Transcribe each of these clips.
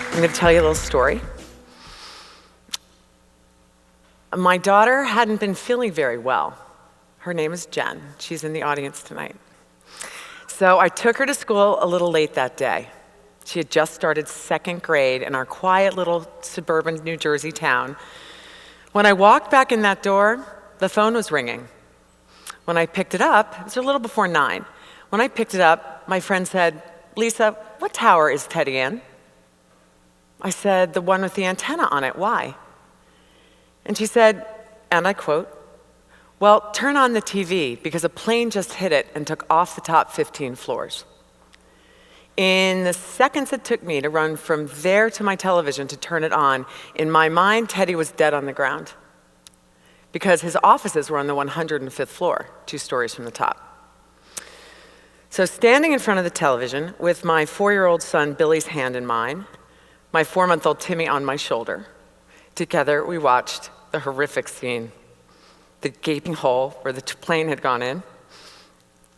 I'm going to tell you a little story. My daughter hadn't been feeling very well. Her name is Jen. She's in the audience tonight. So I took her to school a little late that day. She had just started second grade in our quiet little suburban New Jersey town. When I walked back in that door, the phone was ringing. When I picked it up, it was a little before 9. When I picked it up, my friend said, "Lisa, what tower is Teddy in?" I said, "The one with the antenna on it, why?" And she said, and I quote, "Well, turn on the TV because a plane just hit it and took off the top 15 floors." In the seconds it took me to run from there to my television to turn it on, in my mind, Teddy was dead on the ground because his offices were on the 105th floor, 2 stories from the top. So standing in front of the television with my 4-year-old son Billy's hand in mine, my 4-month-old Timmy on my shoulder, together we watched the horrific scene. The gaping hole where the plane had gone in,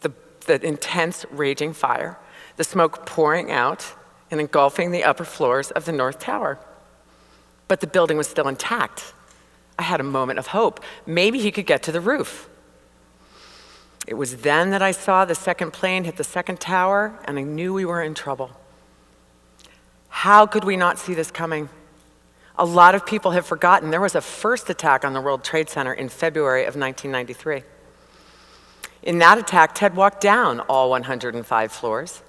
the intense raging fire, the smoke pouring out and engulfing the upper floors of the North Tower. But the building was still intact. I had a moment of hope. Maybe he could get to the roof. It was then that I saw the second plane hit the second tower, and I knew we were in trouble. How could we not see this coming? A lot of people have forgotten there was a first attack on the World Trade Center in February of 1993. In that attack, Ted walked down all 105 floors.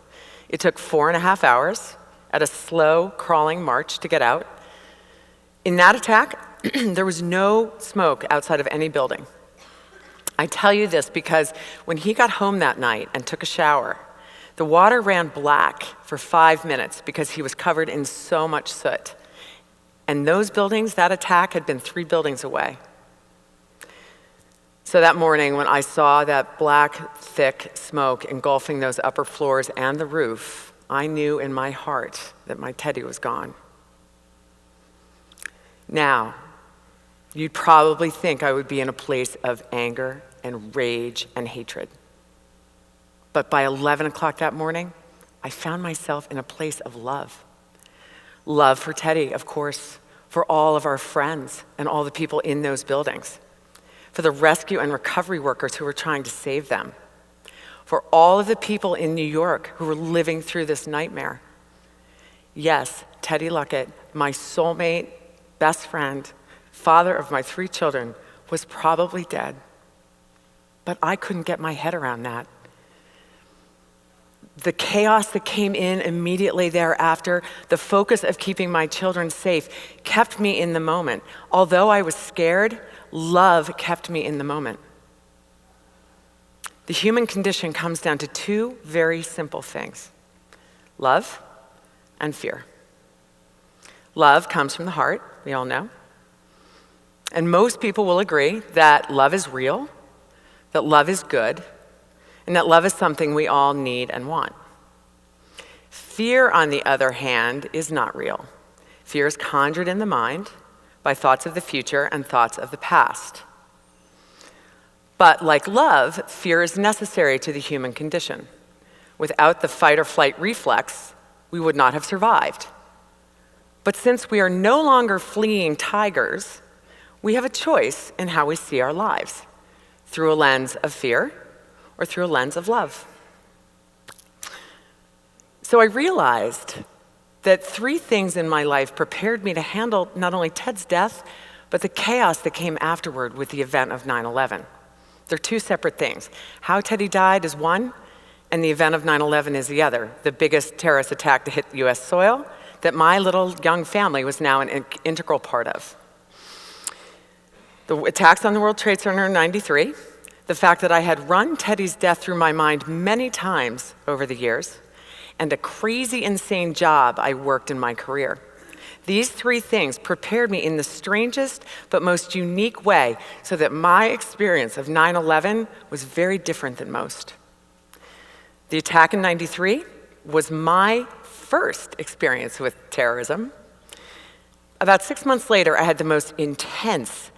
It took 4.5 hours at a slow, crawling march to get out. In that attack, there was no smoke outside of any building. I tell you this because when he got home that night and took a shower, the water ran black for 5 minutes because he was covered in so much soot. And those buildings, that attack had been 3 buildings away. So that morning when I saw that black, thick smoke engulfing those upper floors and the roof, I knew in my heart that my Teddy was gone. Now, you'd probably think I would be in a place of anger and rage and hatred. But by 11 o'clock that morning, I found myself in a place of love. Love for Teddy, of course, for all of our friends and all the people in those buildings, for the rescue and recovery workers who were trying to save them, for all of the people in New York who were living through this nightmare. Yes, Teddy Luckett, my soulmate, best friend, father of my 3 children, was probably dead. But I couldn't get my head around that. The chaos that came in immediately thereafter, the focus of keeping my children safe, kept me in the moment. Although I was scared, love kept me in the moment. The human condition comes down to 2 very simple things: love and fear. Love comes from the heart, we all know. And most people will agree that love is real, that love is good, and that love is something we all need and want. Fear, on the other hand, is not real. Fear is conjured in the mind by thoughts of the future and thoughts of the past. But like love, fear is necessary to the human condition. Without the fight or flight reflex, we would not have survived. But since we are no longer fleeing tigers, we have a choice in how we see our lives, through a lens of fear or through a lens of love. So I realized that 3 things in my life prepared me to handle not only Ted's death, but the chaos that came afterward with the event of 9/11. They're 2 separate things. How Teddy died is one, and the event of 9/11 is the other, the biggest terrorist attack to hit US soil that my little young family was now an integral part of. The attacks on the World Trade Center in 93, the fact that I had run Teddy's death through my mind many times over the years, and a crazy, insane job I worked in my career. These 3 things prepared me in the strangest but most unique way so that my experience of 9/11 was very different than most. The attack in 93 was my first experience with terrorism. About 6 months later, I had the most intense,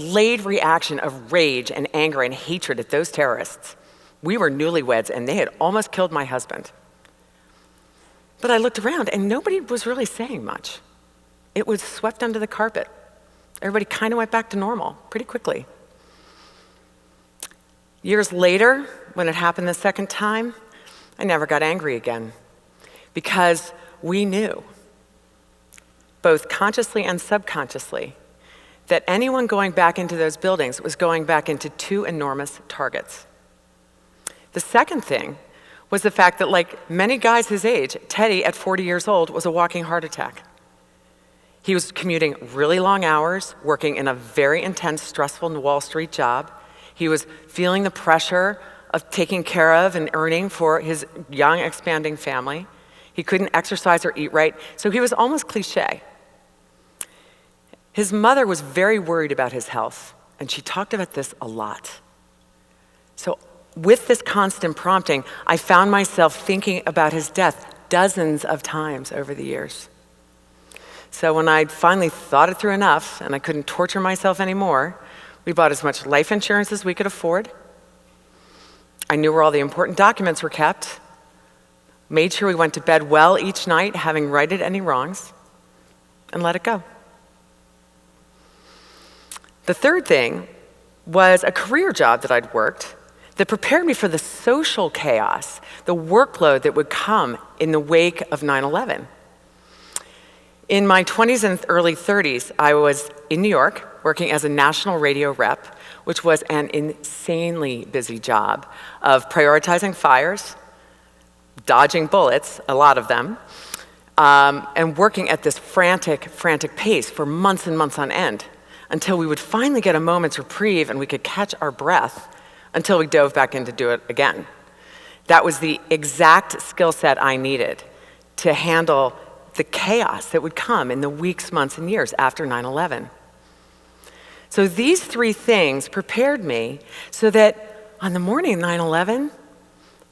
delayed reaction of rage and anger and hatred at those terrorists. We were newlyweds, and they had almost killed my husband. But I looked around, and nobody was really saying much. It was swept under the carpet. Everybody kind of went back to normal pretty quickly. Years later, when it happened the second time, I never got angry again, because we knew, both consciously and subconsciously, that anyone going back into those buildings was going back into two enormous targets. The second thing was the fact that, like many guys his age, Teddy, at 40 years old, was a walking heart attack. He was commuting really long hours, working in a very intense, stressful Wall Street job. He was feeling the pressure of taking care of and earning for his young, expanding family. He couldn't exercise or eat right, so he was almost cliche. His mother was very worried about his health, and she talked about this a lot. So with this constant prompting, I found myself thinking about his death dozens of times over the years. So when I finally thought it through enough and I couldn't torture myself anymore, we bought as much life insurance as we could afford. I knew where all the important documents were kept, made sure we went to bed well each night, having righted any wrongs, and let it go. The third thing was a career job that I'd worked that prepared me for the social chaos, the workload that would come in the wake of 9/11. In my 20s and early 30s, I was in New York working as a national radio rep, which was an insanely busy job of prioritizing fires, dodging bullets, a lot of them, and working at this frantic pace for months and months on end until we would finally get a moment's reprieve and we could catch our breath until we dove back in to do it again. That was the exact skill set I needed to handle the chaos that would come in the weeks, months, and years after 9/11. So these three things prepared me so that on the morning of 9/11,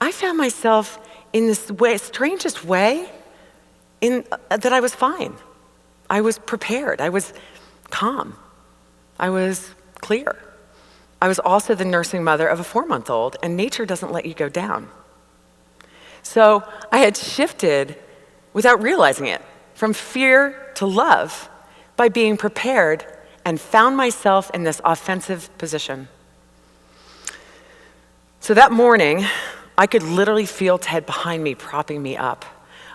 I found myself in this strangest way, that I was fine. I was prepared. I was calm. I was clear. I was also the nursing mother of a 4-month-old, and nature doesn't let you go down. So I had shifted, without realizing it, from fear to love by being prepared, and found myself in this offensive position. So that morning, I could literally feel Ted behind me, propping me up.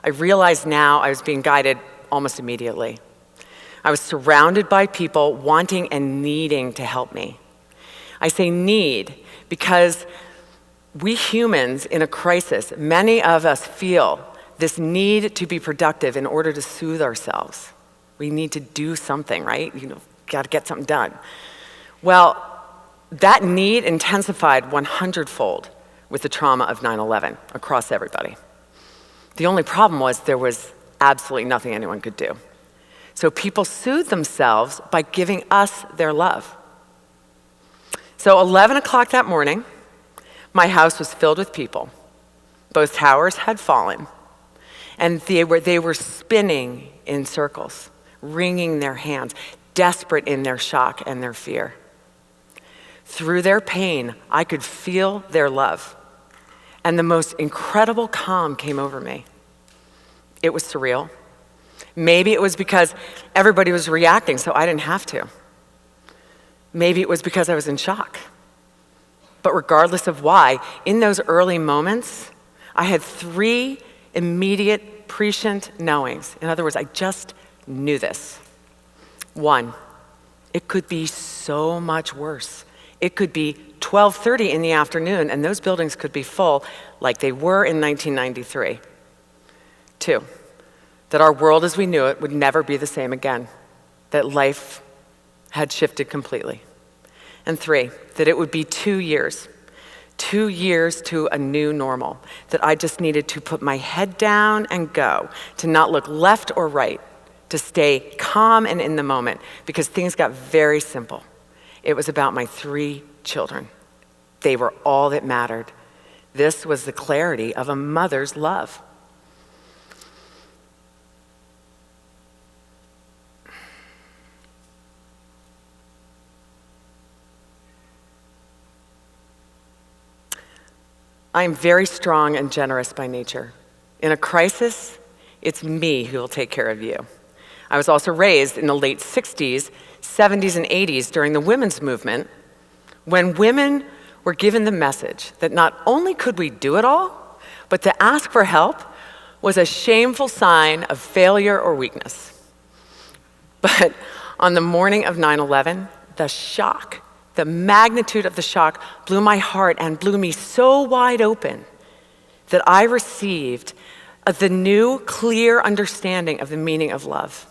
I realized now I was being guided almost immediately. I was surrounded by people wanting and needing to help me. I say need because we humans in a crisis, many of us feel this need to be productive in order to soothe ourselves. We need to do something, right? Got to get something done. Well, that need intensified 100-fold with the trauma of 9/11 across everybody. The only problem was there was absolutely nothing anyone could do. So people soothed themselves by giving us their love. So 11 o'clock that morning, my house was filled with people. Both towers had fallen, and they were spinning in circles, wringing their hands, desperate in their shock and their fear. Through their pain, I could feel their love, and the most incredible calm came over me. It was surreal. Maybe it was because everybody was reacting, so I didn't have to. Maybe it was because I was in shock. But regardless of why, in those early moments, I had 3 immediate prescient knowings. In other words, I just knew this. 1, it could be so much worse. It could be 12:30 in the afternoon, and those buildings could be full like they were in 1993. 2, that our world as we knew it would never be the same again, that life had shifted completely. And 3, that it would be 2 years to a new normal, that I just needed to put my head down and go, to not look left or right, to stay calm and in the moment, because things got very simple. It was about my 3 children. They were all that mattered. This was the clarity of a mother's love. I am very strong and generous by nature. In a crisis, it's me who will take care of you. I was also raised in the late 60s, 70s, and 80s during the women's movement, when women were given the message that not only could we do it all, but to ask for help was a shameful sign of failure or weakness. But on the morning of 9/11, the shock, the magnitude of the shock blew my heart and blew me so wide open that I received the new, clear understanding of the meaning of love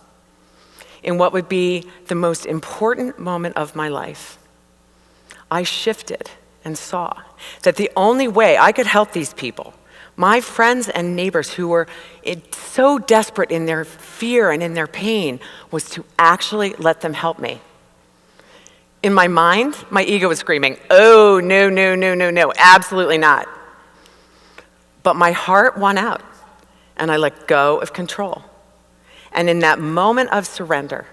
in what would be the most important moment of my life. I shifted and saw that the only way I could help these people, my friends and neighbors who were so desperate in their fear and in their pain, was to actually let them help me. In my mind, my ego was screaming, oh, no, no, no, no, no, absolutely not. But my heart won out, and I let go of control. And in that moment of surrender,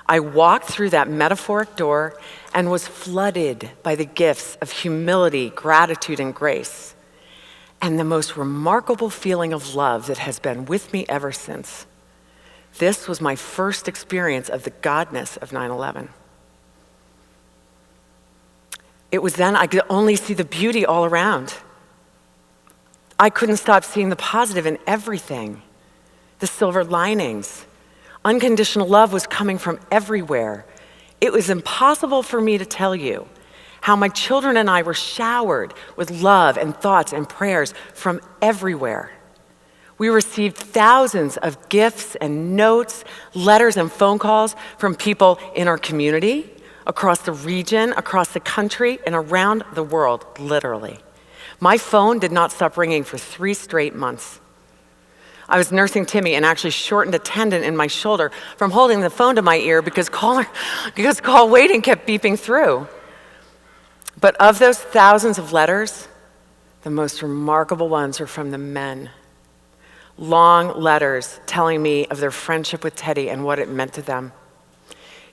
I walked through that metaphoric door and was flooded by the gifts of humility, gratitude, and grace, and the most remarkable feeling of love that has been with me ever since. This was my first experience of the godness of 9/11. It was then I could only see the beauty all around. I couldn't stop seeing the positive in everything, the silver linings. Unconditional love was coming from everywhere. It was impossible for me to tell you how my children and I were showered with love and thoughts and prayers from everywhere. We received thousands of gifts and notes, letters and phone calls from people in our community, across the region, across the country, and around the world, literally. My phone did not stop ringing for 3 straight months. I was nursing Timmy and actually shortened a tendon in my shoulder from holding the phone to my ear because call waiting kept beeping through. But of those thousands of letters, the most remarkable ones were from the men. Long letters telling me of their friendship with Teddy and what it meant to them.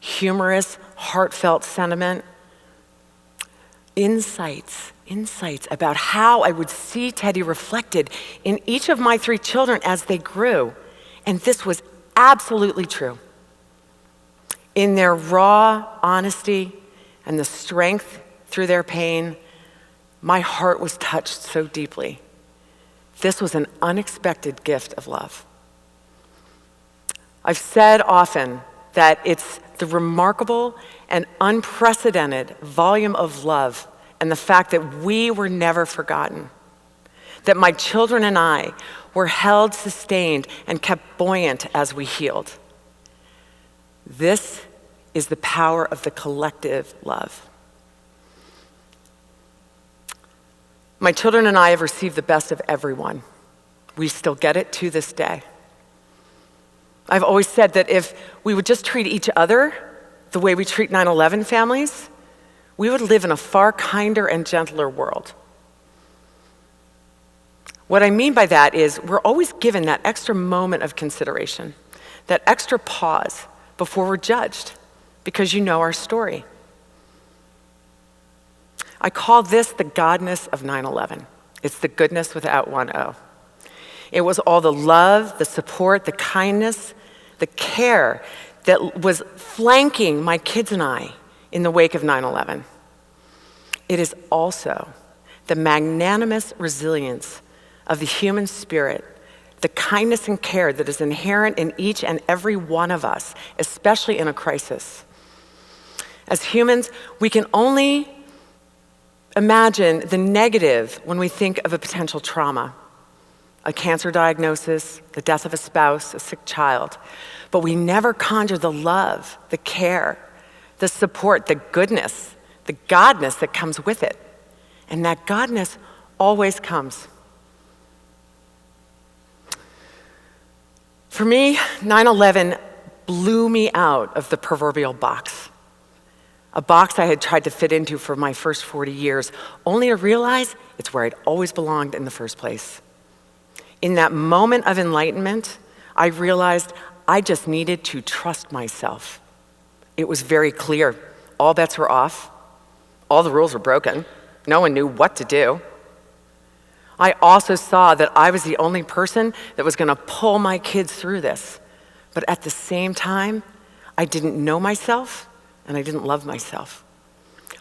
Humorous, heartfelt sentiment. Insights about how I would see Teddy reflected in each of my 3 children as they grew. And this was absolutely true. In their raw honesty and the strength through their pain, my heart was touched so deeply. This was an unexpected gift of love. I've said often that it's the remarkable and unprecedented volume of love and the fact that we were never forgotten, that my children and I were held, sustained, and kept buoyant as we healed. This is the power of the collective love. My children and I have received the best of everyone. We still get it to this day. I've always said that if we would just treat each other the way we treat 9/11 families, we would live in a far kinder and gentler world. What I mean by that is we're always given that extra moment of consideration, that extra pause before we're judged, because you know our story. I call this the godness of 9/11. It's the goodness without one O. It was all the love, the support, the kindness, the care that was flanking my kids and I in the wake of 9/11. It is also the magnanimous resilience of the human spirit, the kindness and care that is inherent in each and every one of us, especially in a crisis. As humans, we can only imagine the negative when we think of a potential trauma, a cancer diagnosis, the death of a spouse, a sick child. But we never conjure the love, the care, the support, the goodness, the godness that comes with it. And that godness always comes. For me, 9/11 blew me out of the proverbial box. A box I had tried to fit into for my first 40 years, only to realize it's where I'd always belonged in the first place. In that moment of enlightenment, I realized I just needed to trust myself. It was very clear. All bets were off. All the rules were broken. No one knew what to do. I also saw that I was the only person that was going to pull my kids through this. But at the same time, I didn't know myself and I didn't love myself.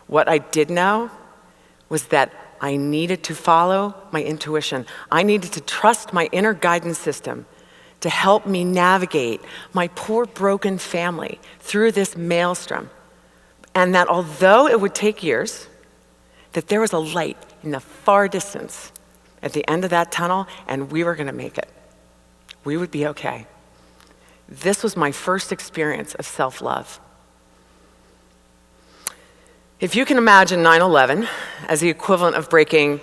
What I did know was that I needed to follow my intuition. I needed to trust my inner guidance system to help me navigate my poor broken family through this maelstrom. And that although it would take years, that there was a light in the far distance at the end of that tunnel, and we were going to make it. We would be okay. This was my first experience of self-love. If you can imagine 9/11 as the equivalent of breaking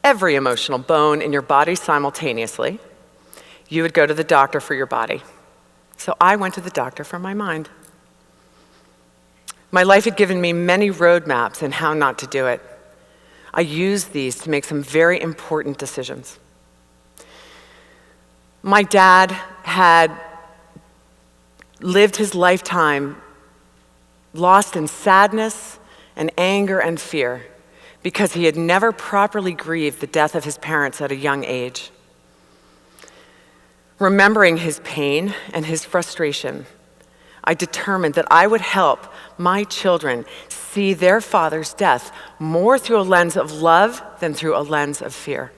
every emotional bone in your body simultaneously, you would go to the doctor for your body. So I went to the doctor for my mind. My life had given me many roadmaps in how not to do it. I used these to make some very important decisions. My dad had lived his lifetime lost in sadness and anger and fear because he had never properly grieved the death of his parents at a young age. Remembering his pain and his frustration, I determined that I would help my children see their father's death more through a lens of love than through a lens of fear.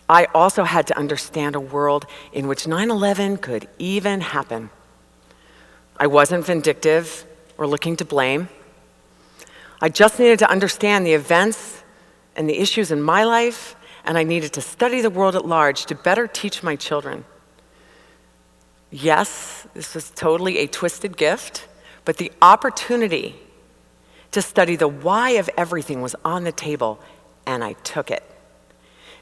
I also had to understand a world in which 9/11 could even happen. I wasn't vindictive or looking to blame. I just needed to understand the events and the issues in my life, and I needed to study the world at large to better teach my children. Yes, this was totally a twisted gift, but the opportunity to study the why of everything was on the table, and I took it.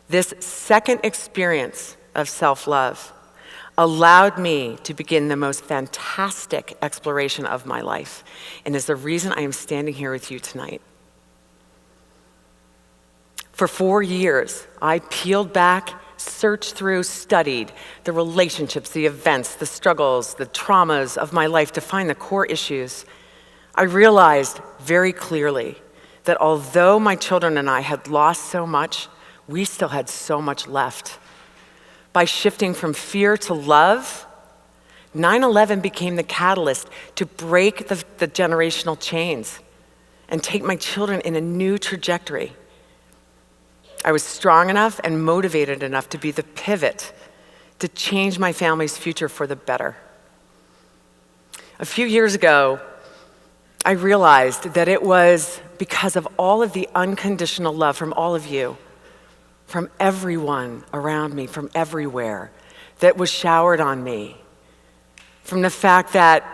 This second experience of self-love allowed me to begin the most fantastic exploration of my life, and is the reason I am standing here with you tonight. For 4 years, I peeled back, searched through, studied the relationships, the events, the struggles, the traumas of my life to find the core issues. I realized very clearly that although my children and I had lost so much, we still had so much left. By shifting from fear to love, 9/11 became the catalyst to break the generational chains and take my children in a new trajectory. I was strong enough and motivated enough to be the pivot to change my family's future for the better. A few years ago, I realized that it was because of all of the unconditional love from all of you, from everyone around me, from everywhere, that was showered on me. From the fact that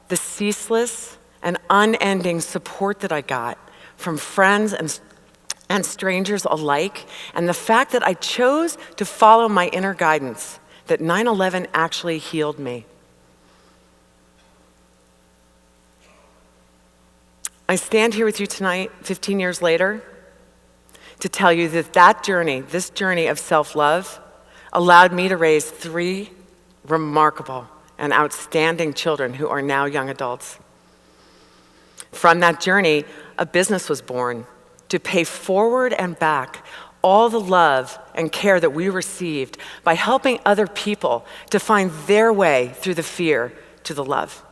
the ceaseless and unending support that I got from friends and strangers alike, and the fact that I chose to follow my inner guidance, that 9/11 actually healed me. I stand here with you tonight, 15 years later, to tell you that this journey of self-love, allowed me to raise 3 remarkable and outstanding children who are now young adults. From that journey, a business was born to pay forward and back all the love and care that we received by helping other people to find their way through the fear to the love.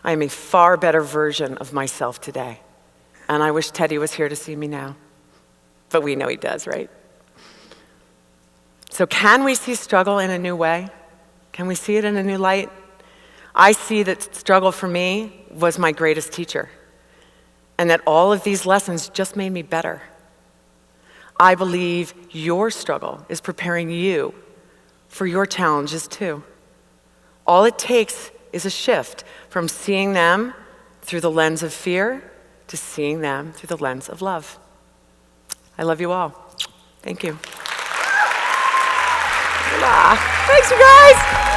I am a far better version of myself today. And I wish Teddy was here to see me now. But we know he does, right? So can we see struggle in a new way? Can we see it in a new light? I see that struggle for me was my greatest teacher, and that all of these lessons just made me better. I believe your struggle is preparing you for your challenges too. All it takes is a shift from seeing them through the lens of fear to seeing them through the lens of love. I love you all. Thank you. Thanks, you guys.